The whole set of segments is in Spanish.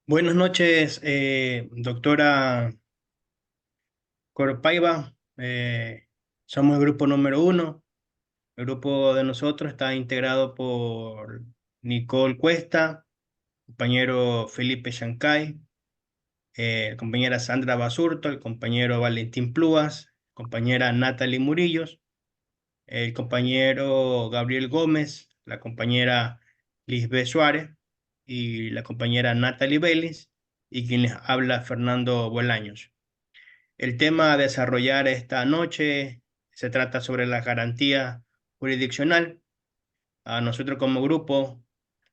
Buenas noches, doctora Coropaiva. Somos el grupo número uno. El grupo de nosotros está integrado por Nicole Cuesta, compañero Felipe Shancay, compañera Sandra Basurto, el compañero Valentín Plúas, compañera Natalie Murillos, el compañero Gabriel Gómez, la compañera Lisbeth Suárez y la compañera Natalie Vélez, y quien les habla Fernando Bolaños. El tema a desarrollar esta noche se trata sobre la garantía jurisdiccional. A nosotros como grupo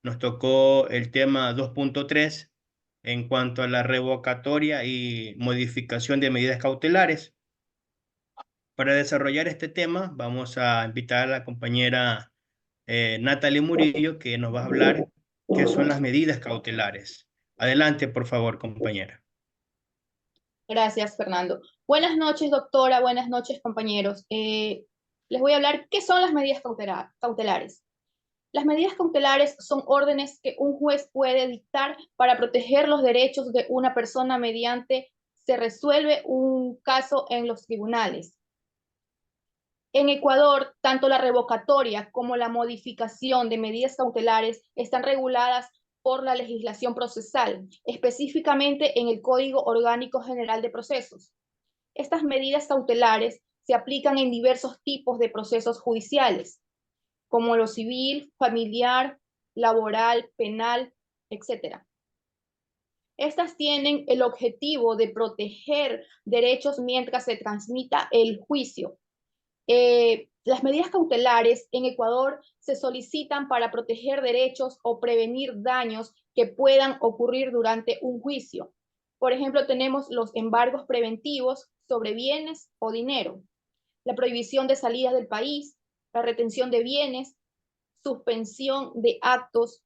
nos tocó el tema 2.3 en cuanto a la revocatoria y modificación de medidas cautelares. Para desarrollar este tema vamos a invitar a la compañera Natalie Murillo, que nos va a hablar qué son las medidas cautelares. Adelante, por favor, compañera. Gracias, Fernando. Buenas noches, doctora. Buenas noches, compañeros. Les voy a hablar qué son las medidas cautelares. Las medidas cautelares son órdenes que un juez puede dictar para proteger los derechos de una persona mediante se resuelve un caso en los tribunales. En Ecuador, tanto la revocatoria como la modificación de medidas cautelares están reguladas por la legislación procesal, específicamente en el Código Orgánico General de Procesos. Estas medidas cautelares se aplican en diversos tipos de procesos judiciales, como lo civil, familiar, laboral, penal, etc. Estas tienen el objetivo de proteger derechos mientras se transmita el juicio. Las medidas cautelares en Ecuador se solicitan para proteger derechos o prevenir daños que puedan ocurrir durante un juicio. Por ejemplo, tenemos los embargos preventivos sobre bienes o dinero, la prohibición de salidas del país, la retención de bienes, suspensión de actos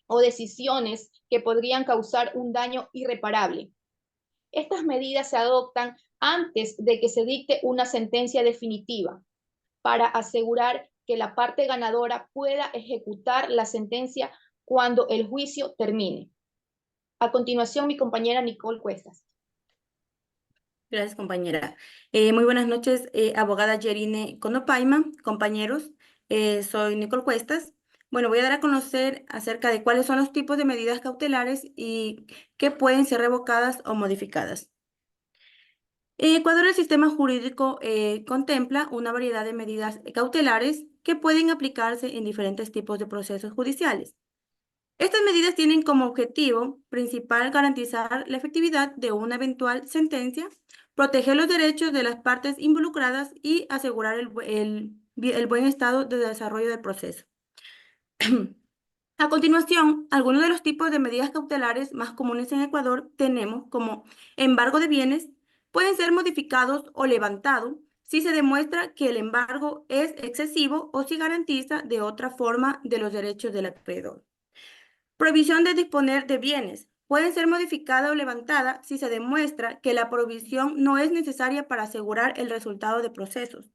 o decisiones que podrían causar un daño irreparable. Estas medidas se adoptan antes de que se dicte una sentencia definitiva para asegurar que la parte ganadora pueda ejecutar la sentencia cuando el juicio termine. A continuación, mi compañera Nicole Cuestas. Gracias, compañera. Muy buenas noches, abogada Yerine Conopaima, compañeros. Soy Nicole Cuestas. Bueno, voy a dar a conocer acerca de cuáles son los tipos de medidas cautelares y que pueden ser revocadas o modificadas. En Ecuador, el sistema jurídico contempla una variedad de medidas cautelares que pueden aplicarse en diferentes tipos de procesos judiciales. Estas medidas tienen como objetivo principal garantizar la efectividad de una eventual sentencia, proteger los derechos de las partes involucradas y asegurar el buen estado de desarrollo del proceso. A continuación, algunos de los tipos de medidas cautelares más comunes en Ecuador tenemos como embargo de bienes, pueden ser modificados o levantados si se demuestra que el embargo es excesivo o si garantiza de otra forma de los derechos del acreedor. Prohibición de disponer de bienes. Pueden ser modificada o levantada si se demuestra que la prohibición no es necesaria para asegurar el resultado de procesos.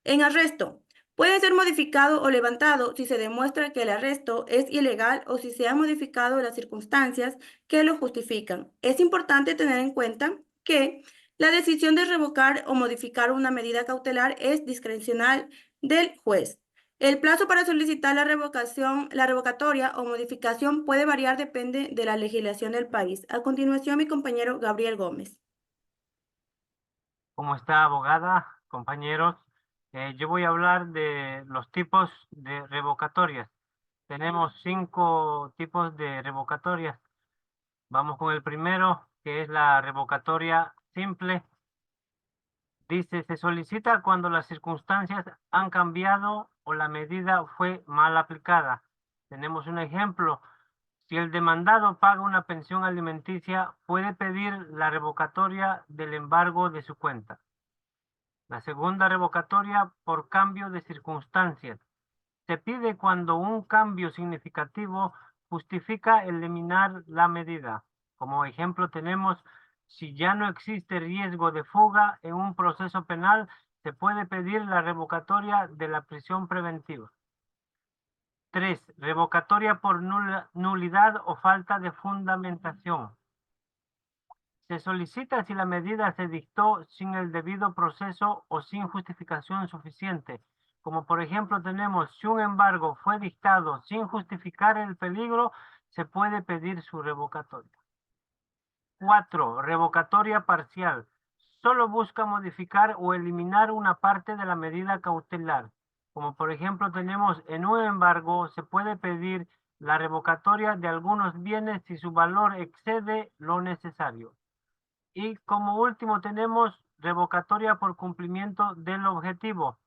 En arresto. Puede ser modificado o levantado si se demuestra que el arresto es ilegal o si se han modificado las circunstancias que lo justifican. Es importante tener en cuenta que la decisión de revocar o modificar una medida cautelar es discrecional del juez. El plazo para solicitar la revocatoria o modificación puede variar, depende de la legislación del país. A continuación, mi compañero Gabriel Gómez. ¿Cómo está, abogada, compañeros? Yo voy a hablar de los tipos de revocatorias. Tenemos 5 tipos de revocatorias. Vamos con el primero, que es la revocatoria simple. Dice, se solicita cuando las circunstancias han cambiado o la medida fue mal aplicada. Tenemos un ejemplo. Si el demandado paga una pensión alimenticia, puede pedir la revocatoria del embargo de su cuenta. La segunda revocatoria por cambio de circunstancias. Se pide cuando un cambio significativo justifica eliminar la medida. Como ejemplo tenemos, si ya no existe riesgo de fuga en un proceso penal, se puede pedir la revocatoria de la prisión preventiva. 3. Revocatoria por nulidad o falta de fundamentación. Se solicita si la medida se dictó sin el debido proceso o sin justificación suficiente. Como por ejemplo tenemos, si un embargo fue dictado sin justificar el peligro, se puede pedir su revocatoria. 4. Revocatoria parcial. Solo busca modificar o eliminar una parte de la medida cautelar. Como por ejemplo tenemos, en un embargo se puede pedir la revocatoria de algunos bienes si su valor excede lo necesario. Y como último tenemos revocatoria por cumplimiento del objetivo.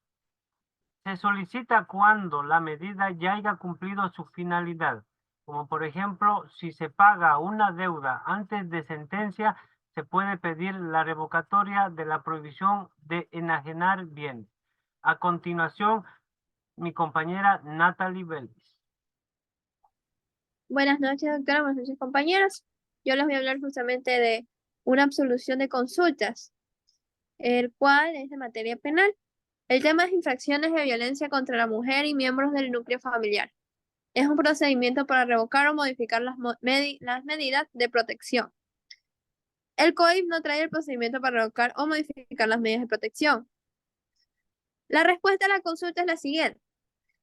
Se solicita cuando la medida ya haya cumplido su finalidad. Como por ejemplo, si se paga una deuda antes de sentencia, se puede pedir la revocatoria de la prohibición de enajenar bienes. A continuación, mi compañera Natalie Belvis. Buenas noches, doctora. Buenas noches, compañeros. Yo les voy a hablar justamente de una absolución de consultas, el cual es de materia penal. El tema es infracciones de violencia contra la mujer y miembros del núcleo familiar. Es un procedimiento para revocar o modificar las medidas de protección. El COIP no trae el procedimiento para revocar o modificar las medidas de protección. La respuesta a la consulta es la siguiente.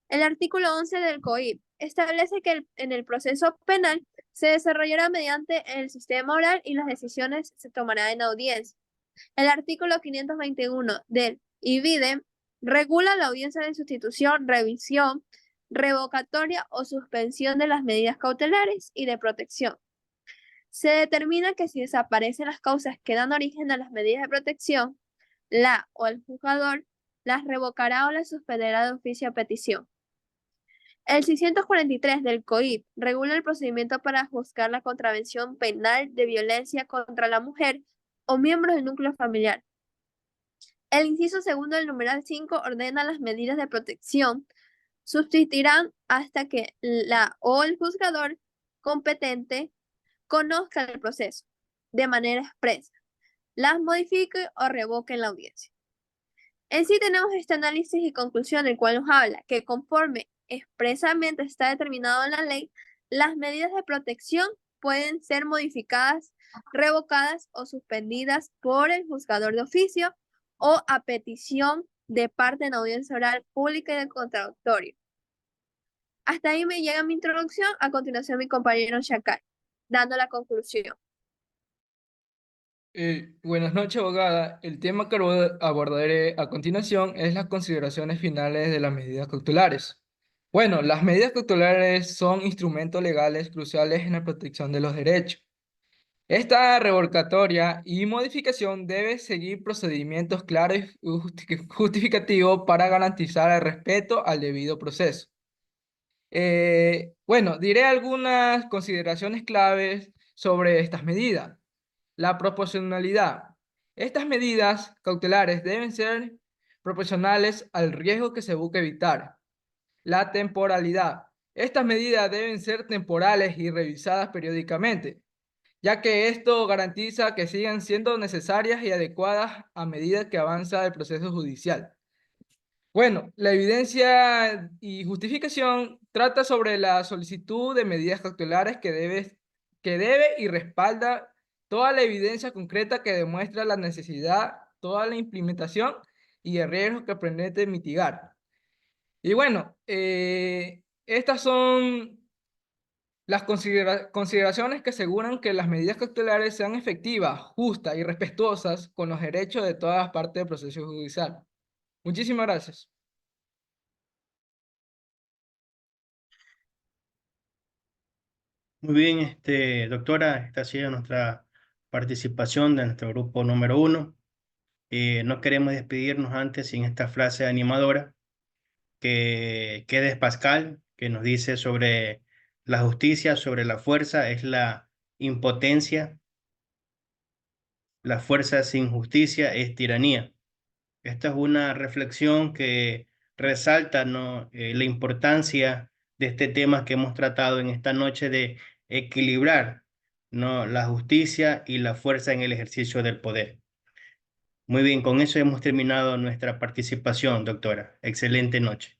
El artículo 11 del COIP establece que en el proceso penal se desarrollará mediante el sistema oral y las decisiones se tomarán en audiencia. El artículo 521 del IVIDE regula la audiencia de sustitución, revisión, revocatoria o suspensión de las medidas cautelares y de protección. Se determina que si desaparecen las causas que dan origen a las medidas de protección, la o el juzgador las revocará o las suspenderá de oficio a petición. El 643 del COIP regula el procedimiento para juzgar la contravención penal de violencia contra la mujer o miembros del núcleo familiar. El inciso segundo del numeral 5 ordena las medidas de protección. Sustituirán hasta que la o el juzgador competente conozca el proceso de manera expresa, las modifique o revoque en la audiencia. En sí tenemos este análisis y conclusión, el cual nos habla que conforme expresamente está determinado en la ley, las medidas de protección pueden ser modificadas, revocadas o suspendidas por el juzgador de oficio o a petición de parte en audiencia oral pública y del contradictorio. Hasta ahí me llega mi introducción. A continuación mi compañero Shakai, dando la conclusión. Buenas noches, abogada. El tema que abordaré a continuación es las consideraciones finales de las medidas cautelares. Bueno, las medidas cautelares son instrumentos legales cruciales en la protección de los derechos. Esta revocatoria y modificación debe seguir procedimientos claros y justificativos para garantizar el respeto al debido proceso. Bueno, diré algunas consideraciones claves sobre estas medidas. La proporcionalidad. Estas medidas cautelares deben ser proporcionales al riesgo que se busca evitar. La temporalidad. Estas medidas deben ser temporales y revisadas periódicamente, ya que esto garantiza que sigan siendo necesarias y adecuadas a medida que avanza el proceso judicial. Bueno, la evidencia y justificación trata sobre la solicitud de medidas cautelares que debe y respalda toda la evidencia concreta que demuestra la necesidad, toda la implementación y el riesgo que pretende mitigar. Y bueno, estas son las consideraciones que aseguran que las medidas cautelares sean efectivas, justas y respetuosas con los derechos de todas las partes del proceso judicial. Muchísimas gracias. Muy bien, doctora, esta ha sido nuestra participación de nuestro grupo número 1. No queremos despedirnos antes sin esta frase animadora que es Pascal, que nos dice sobre la justicia, sobre la fuerza, es la impotencia. La fuerza sin justicia es tiranía. Esta es una reflexión que resalta, ¿no? La importancia de este tema que hemos tratado en esta noche de equilibrar, ¿no? La justicia y la fuerza en el ejercicio del poder. Muy bien, con eso hemos terminado nuestra participación, doctora. Excelente noche.